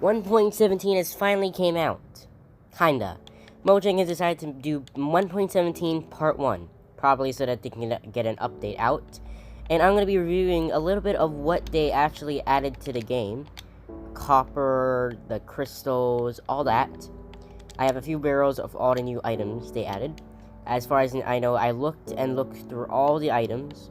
1.17 has finally came out. Kinda. Mojang has decided to do 1.17 Part 1, probably so that they can get an update out. And I'm going to be reviewing a little bit of what they actually added to the game. Copper, the crystals, all that. I have a few barrels of all the new items they added. As far as I know, I looked through all the items,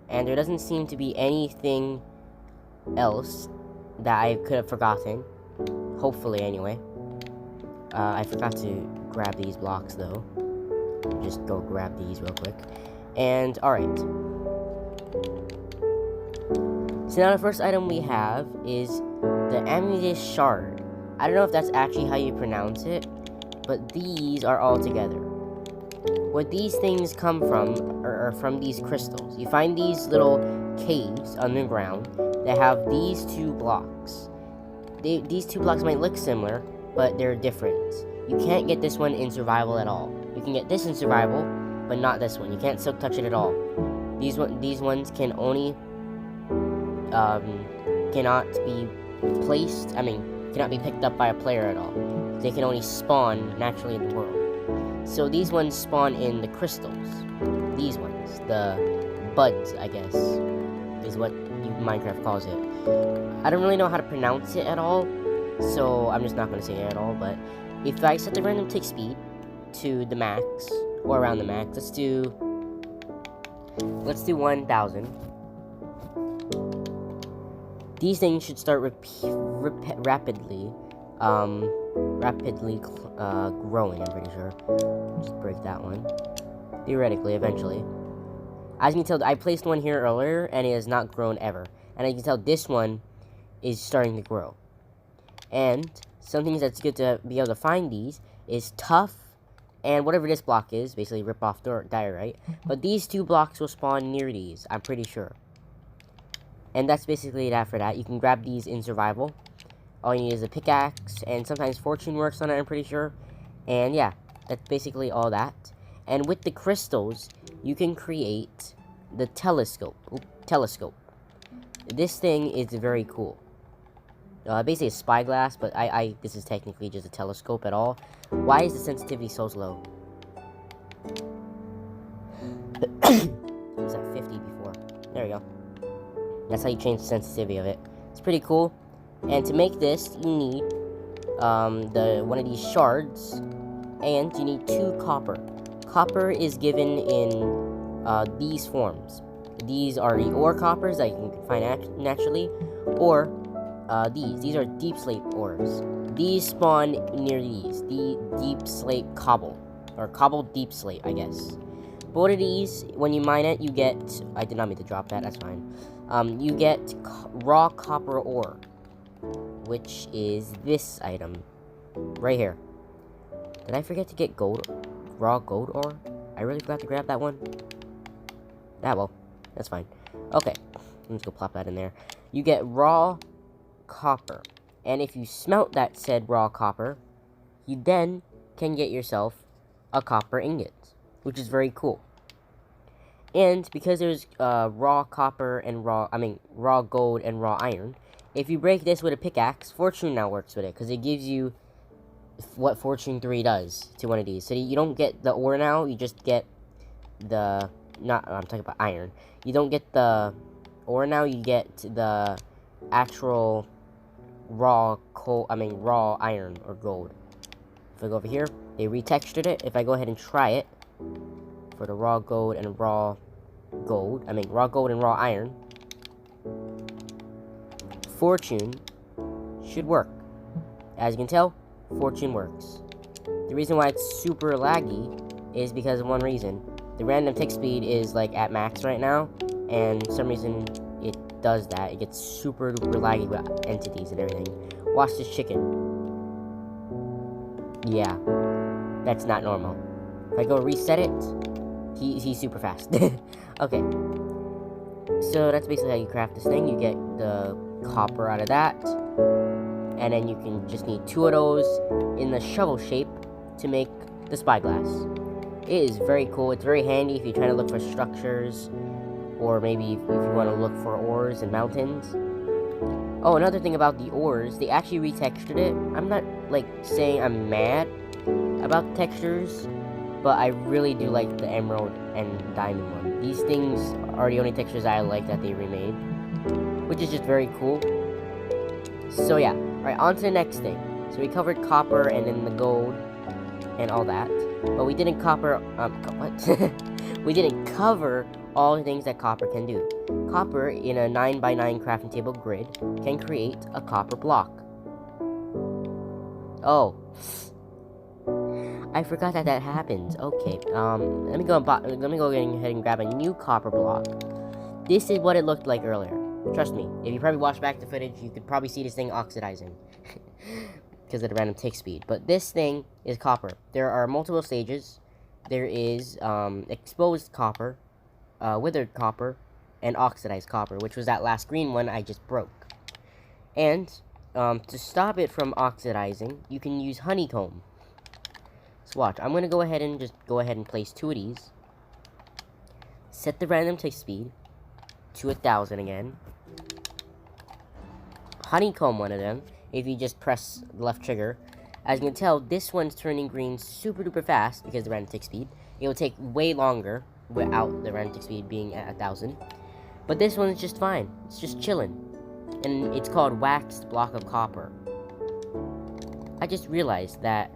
and there doesn't seem to be anything else that I could have forgotten. Hopefully, anyway. I forgot to grab these blocks, though. Just go grab these real quick. And, alright. So now the first item we have is the amethyst shard. I don't know if that's actually how you pronounce it, but these are all together. What these things come from are from these crystals. You find these little caves underground that have these two blocks. These two blocks might look similar, but they're different. You can't get this one in survival at all. You can get this in survival, but not this one. You can't silk touch it at all. These ones can only cannot be placed. Cannot be picked up by a player at all. They can only spawn naturally in the world. So these ones spawn in the crystals. These ones, the buds, I guess, is what Minecraft calls it. I don't really know how to pronounce it at all, so I'm just not going to say it at all. But if I set the random tick speed to the max, or around the max, let's do 1,000. These things should start rapidly growing, I'm pretty sure. Just break that one. Theoretically, eventually. As you can tell, I placed one here earlier, and it has not grown ever. And you can tell this one is starting to grow. And some things that's good to be able to find these is tough, and whatever this block is, basically rip off diorite. But these two blocks will spawn near these, I'm pretty sure. And that's basically that for that. You can grab these in survival. All you need is a pickaxe, and sometimes fortune works on it, I'm pretty sure. And yeah, that's basically all that. And with the crystals, you can create the telescope. This thing is very cool. Basically a spyglass, but this is technically just a telescope at all. Why is the sensitivity so low? It was at 50 before. There we go. That's how you change the sensitivity of it. It's pretty cool. And to make this, you need one of these shards, and you need 2 copper. Copper is given in these forms. These are the ore coppers that you can find naturally, or these are deep slate ores. These spawn near these, the deep slate cobble, or cobble deep slate, I guess. Both of these, when you mine it, you get, I did not mean to drop that, that's fine. You get raw copper ore, which is this item right here. Did I forget to get raw gold ore? I really forgot to grab that one. Well, that's fine. Okay, let's go plop that in there. You get raw copper, and if you smelt that said raw copper, you then can get yourself a copper ingot, which is very cool. And because there's raw copper and raw gold and raw iron, if you break this with a pickaxe, Fortune now works with it, because it gives you what Fortune 3 does to one of these. So you don't get the ore now, you just get I'm talking about iron. You don't get the ore now, you get the actual raw iron or gold. If I go over here, they retextured it. If I go ahead and try it for the raw gold and raw iron, Fortune should work. As you can tell, Fortune works. The reason why it's super laggy is because of one reason. The random tick speed is like at max right now, and for some reason it does that. It gets super duper laggy with entities and everything. Watch this chicken. Yeah, that's not normal. If I go reset it, he's super fast. Okay, so that's basically how you craft this thing. You get the copper out of that, and then you can just need 2 of those in the shovel shape to make the spyglass. It is very cool. It's very handy if you're trying to look for structures, or maybe if you want to look for ores and mountains. Oh, another thing about the ores, they actually retextured it. I'm not, like, saying I'm mad about the textures, but I really do like the emerald and diamond one. These things are the only textures I like that they remade, which is just very cool. So yeah, alright, on to the next thing. So we covered copper and then the gold and all that, but we didn't what? We didn't cover all the things that copper can do. Copper, in a 9x9 crafting table grid, can create a copper block. Oh. I forgot that that happens. Okay, let me go ahead and grab a new copper block. This is what it looked like earlier. Trust me, if you probably watched back the footage, you could probably see this thing oxidizing. Because of the random tick speed. But this thing is copper. There are multiple stages. There is, exposed copper, withered copper, and oxidized copper, which was that last green one I just broke. And, to stop it from oxidizing, you can use honeycomb. So watch, I'm going to go ahead and place 2 of these. Set the random tick speed to 1,000 again. Honeycomb one of them, if you just press the left trigger. As you can tell, this one's turning green super duper fast because of the random tick speed. It will take way longer without the random tick speed being at 1,000. But this one's just fine. It's just chilling. And it's called waxed block of copper. I just realized that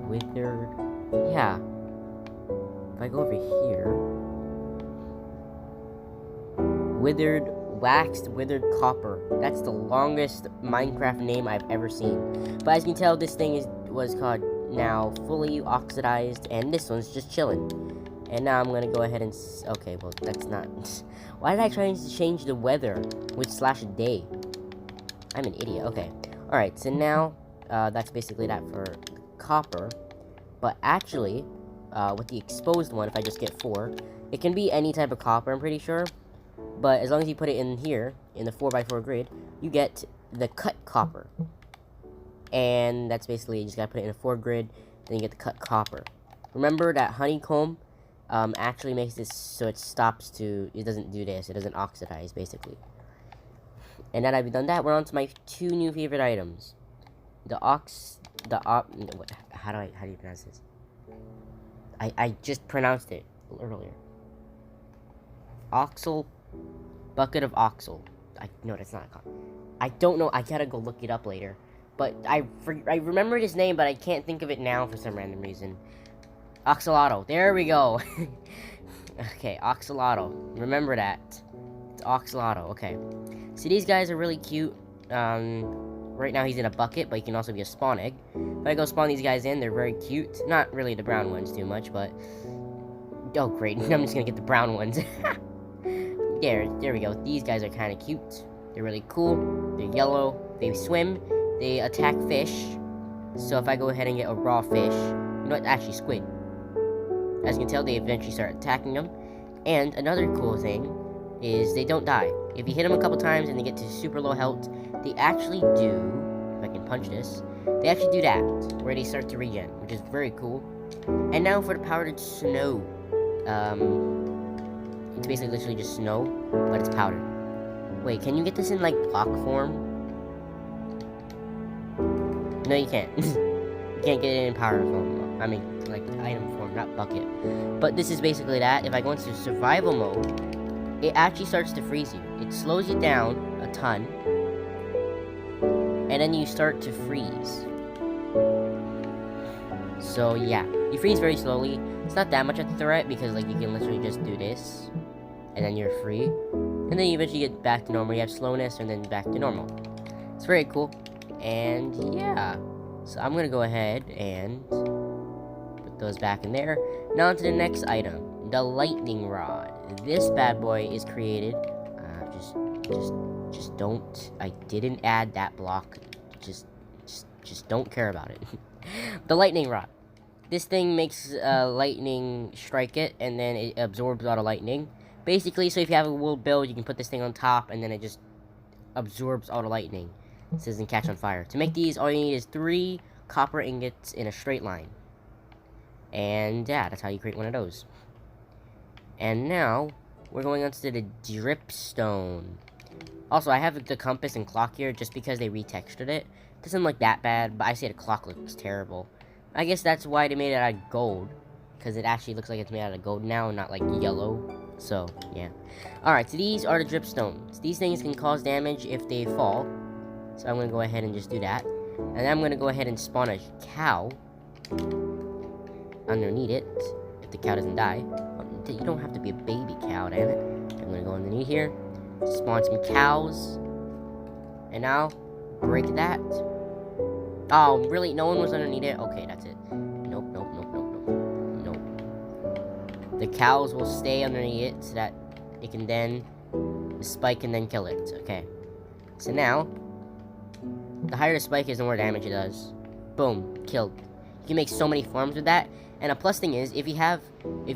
withered. Yeah. If I go over here, withered copper. That's the longest Minecraft name I've ever seen. But as you can tell, this thing was called now fully oxidized, and this one's just chilling. And now I'm gonna go ahead and okay, well that's not. Why did I try to change the weather with /day? I'm an idiot. Okay. All right. So now that's basically that for copper. But actually, with the exposed one, if I just get 4, it can be any type of copper. I'm pretty sure. But as long as you put it in here, in the 4x4 grid, you get the cut copper. And that's basically, you just gotta put it in a 4 grid, then you get the cut copper. Remember that honeycomb actually makes this so it doesn't do this, it doesn't oxidize, basically. And now that I've done that, we're on to my 2 new favorite items. How do you pronounce this? I just pronounced it earlier. Bucket of oxal. No, that's not. I don't know. I gotta go look it up later. But I remember his name, but I can't think of it now for some random reason. Oxalato. There we go. Okay, Oxalato. Remember that. It's Oxalato. Okay. See, these guys are really cute. Right now he's in a bucket, but he can also be a spawn egg. If I go spawn these guys in, they're very cute. Not really the brown ones too much, but... Oh, great. I'm just gonna get the brown ones. There we go. These guys are kind of cute. They're really cool. They're yellow. They swim. They attack fish. So if I go ahead and get a raw fish... You know what? Actually, squid. As you can tell, they eventually start attacking them. And another cool thing is they don't die. If you hit them a couple times and they get to super low health, they actually do... If I can punch this... They actually do that, where they start to regen, which is very cool. And now for the powdered snow. It's basically literally just snow, but it's powdered. Wait, can you get this in, like, block form? No, you can't. You can't get it in powder form. I mean, like, item form, not bucket. But this is basically that. If I go into survival mode, it actually starts to freeze you. It slows you down a ton. And then you start to freeze. So, yeah. You freeze very slowly. It's not that much of a threat because, like, you can literally just do this. And then you're free. And then you eventually get back to normal. You have slowness and then back to normal. It's very cool. And, yeah. So, I'm gonna go ahead and put those back in there. Now, on to the next item. The lightning rod. This bad boy is created. Just don't. I didn't add that block. Just don't care about it. The lightning rod. This thing makes lightning strike it, and then it absorbs all the lightning. Basically, so if you have a wool build, you can put this thing on top, and then it just absorbs all the lightning. This doesn't catch on fire. To make these, all you need is 3 copper ingots in a straight line. And yeah, that's how you create one of those. And now, we're going on to the dripstone. Also, I have the compass and clock here just because they retextured it. Doesn't look that bad, but I say the clock looks terrible. I guess that's why they made it out of gold, because it actually looks like it's made out of gold now, not like yellow. So, yeah. Alright, so these are the dripstones. These things can cause damage if they fall. So I'm going to go ahead and just do that. And then I'm going to go ahead and spawn a cow underneath it, if the cow doesn't die. You don't have to be a baby cow, damn it. I'm going to go underneath here, spawn some cows, and now, break that. Oh, really? No one was underneath it? Okay, that's it. Nope. The cows will stay underneath it so that it can then spike and then kill it. Okay. So now, the higher the spike is, the more damage it does. Boom, killed. You can make so many farms with that. And a plus thing is, if you have a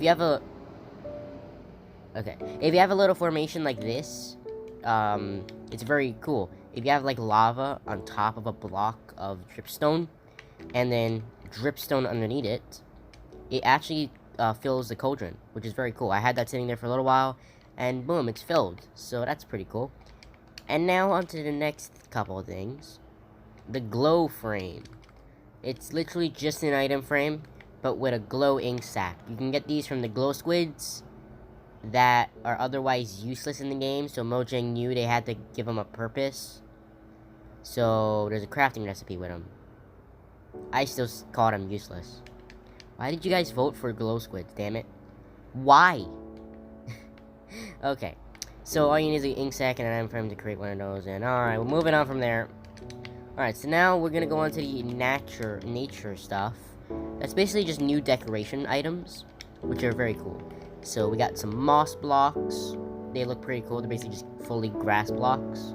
little formation like this, it's very cool. If you have like lava on top of a block of dripstone, and then dripstone underneath it, it actually fills the cauldron, which is very cool. I had that sitting there for a little while, and boom, it's filled. So that's pretty cool. And now on to the next couple of things. The glow frame. It's literally just an item frame, but with a glow ink sac. You can get these from the glow squids that are otherwise useless in the game, so Mojang knew they had to give them a purpose. So there's a crafting recipe with them. I still call them useless. Why did you guys vote for glow squids, damn it? Why? Okay, so all you need is an ink sac and an item frame to create one of those, and alright, we're moving on from there. Alright, so now we're gonna go on to the nature stuff. That's basically just new decoration items, which are very cool. So we got some moss blocks. They look pretty cool. They're basically just fully grass blocks.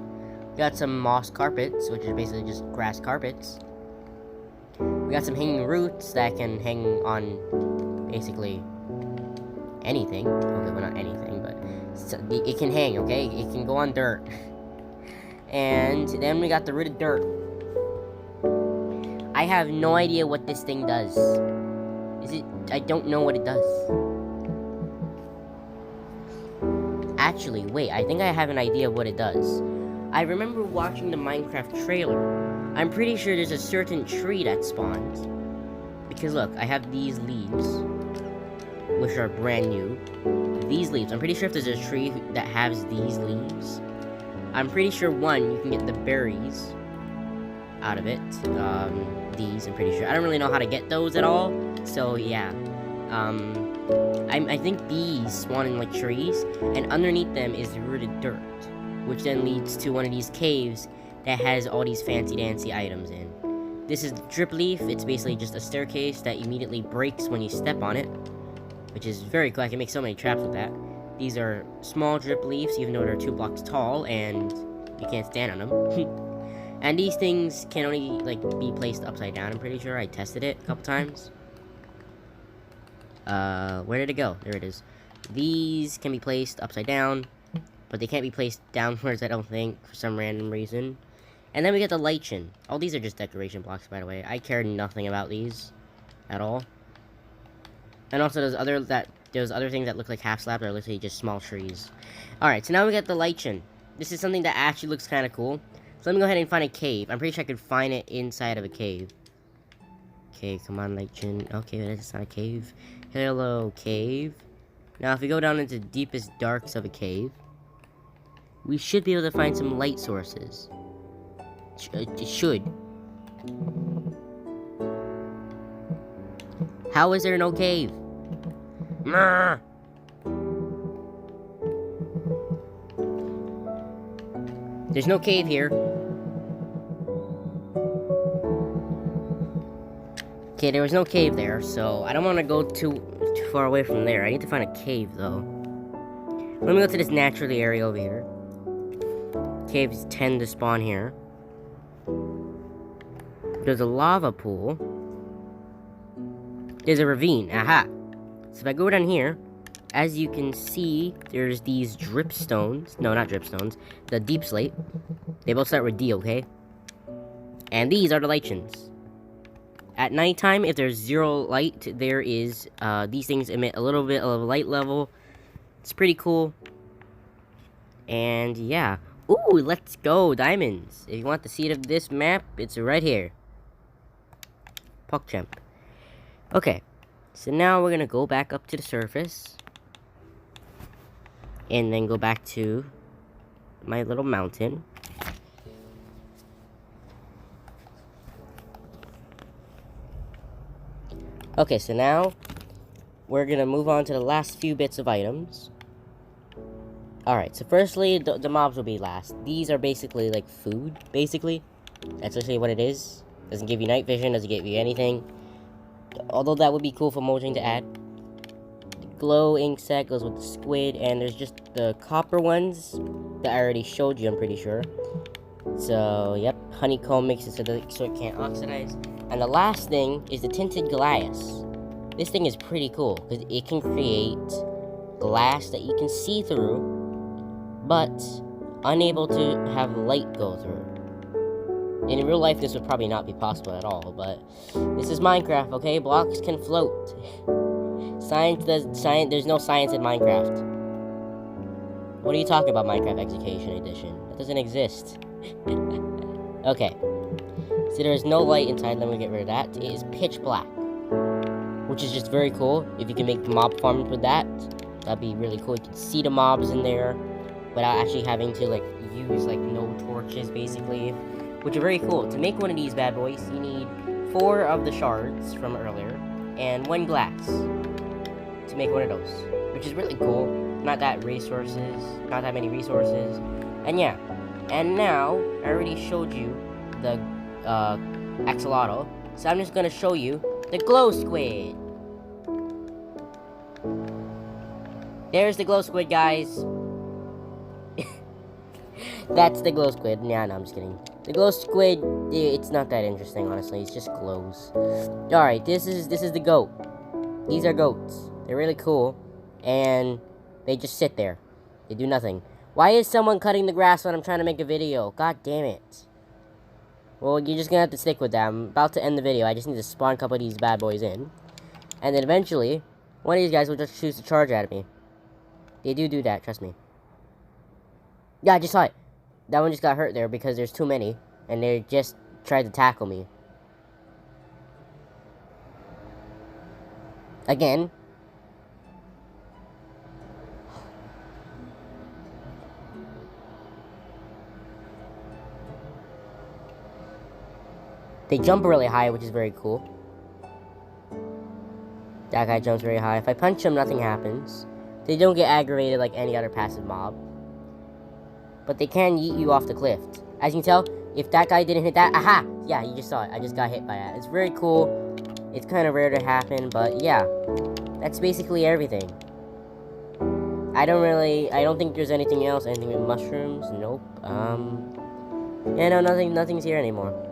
We got some moss carpets, which are basically just grass carpets. We got some hanging roots that can hang on basically anything. Okay, well, not anything, but it can hang, okay? It can go on dirt. And then we got the rooted dirt. I have no idea what this thing does. I don't know what it does. Actually, wait, I think I have an idea of what it does. I remember watching the Minecraft trailer. I'm pretty sure there's a certain tree that spawns. Because look, I have these leaves, which are brand new. These leaves, I'm pretty sure if there's a tree that has these leaves, I'm pretty sure one, you can get the berries out of it. These, I'm pretty sure. I don't really know how to get those at all, so yeah. I think these spawn in like trees, and underneath them is rooted dirt, which then leads to one of these caves that has all these fancy dancy items in. This is drip leaf. It's basically just a staircase that immediately breaks when you step on it, which is very cool. I can make so many traps with that. These are small drip leaves, even though they're 2 blocks tall, and you can't stand on them. And these things can only, like, be placed upside down, I'm pretty sure. I tested it a couple times. Where did it go? There it is. These can be placed upside down, but they can't be placed downwards, I don't think, for some random reason. And then we get the lichen. All these are just decoration blocks, by the way. I care nothing about these at all. And also, there's other things that look like half slabs that are literally just small trees. Alright, so now we got the lichen. This is something that actually looks kind of cool. So let me go ahead and find a cave. I'm pretty sure I could find it inside of a cave. Okay, come on, lichen. Okay, that's not a cave. Hello, cave. Now, if we go down into the deepest darks of a cave, we should be able to find some light sources. It should. How is there no cave? Mrr. There's no cave here. Okay, there was no cave there, so I don't want to go too far away from there. I need to find a cave, though. Let me go to this naturally area over here. Caves tend to spawn here. There's a lava pool. There's a ravine. Aha! So if I go down here, as you can see, there's these dripstones. No, not dripstones. The deep slate. They both start with D, okay? And these are the lichens. At nighttime, if there's 0 light, there is, these things emit a little bit of light level. It's pretty cool. And yeah. Ooh, let's go, diamonds. If you want the seed of this map, it's right here. PogChamp. Okay, so now we're gonna go back up to the surface. And then go back to my little mountain. Okay, so now we're gonna move on to the last few bits of items. Alright, so firstly, the mobs will be last. These are basically like food, basically. That's literally what it is. Doesn't give you night vision, doesn't give you anything. Although that would be cool for Mojang to add. The glow ink set goes with the squid, and there's just the copper ones that I already showed you, I'm pretty sure. So, yep, honeycomb makes it so it can't oxidize. And the last thing is the tinted glass. This thing is pretty cool, because it can create glass that you can see through, but unable to have light go through. In real life, this would probably not be possible at all, but this is Minecraft, okay? Blocks can float. There's no science in Minecraft. What are you talking about, Minecraft Education Edition? That doesn't exist. Okay. So there's no light inside, let me get rid of that. It is pitch black, which is just very cool. If you can make mob farms with that, that'd be really cool. You can see the mobs in there without actually having to, like, use, like, no torches, basically. Which are very cool. To make one of these bad boys, you need 4 of the shards from earlier, and 1 glass to make one of those. Which is really cool. Not that many resources. And yeah. And now, I already showed you the, axolotl. So I'm just gonna show you the glow squid. There's the glow squid, guys. That's the glow squid. Yeah, no, I'm just kidding. The glow squid, it's not that interesting, honestly. It just glows. Alright, this is the goat. These are goats. They're really cool. And they just sit there. They do nothing. Why is someone cutting the grass when I'm trying to make a video? God damn it. Well, you're just gonna have to stick with that. I'm about to end the video. I just need to spawn a couple of these bad boys in. And then eventually, one of these guys will just choose to charge at me. They do that, trust me. Yeah, I just saw it. That one just got hurt there because there's too many. And they just tried to tackle me. Again. They jump really high, which is very cool. That guy jumps very high. If I punch him, nothing happens. They don't get aggravated like any other passive mob. But they can yeet you off the cliff. As you can tell, if that guy didn't hit that... Aha! Yeah, you just saw it. I just got hit by that. It's very cool. It's kind of rare to happen, but yeah. That's basically everything. I don't think there's anything else. Anything with mushrooms? Nope. Yeah, no, nothing's here anymore.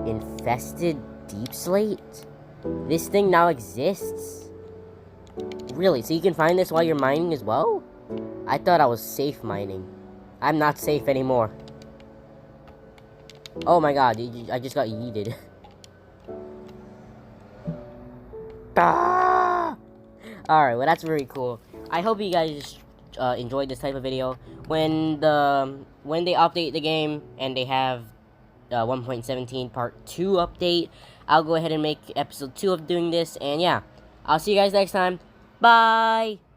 Infested deep slate? This thing now exists? Really? So you can find this while you're mining as well? I thought I was safe mining. I'm not safe anymore. Oh my god, I just got yeeted. Ah! Alright, well that's very cool. I hope you guys enjoyed this type of video. When they update the game and they have 1.17 part 2 update, I'll go ahead and make episode 2 of doing this. And yeah, I'll see you guys next time. Bye!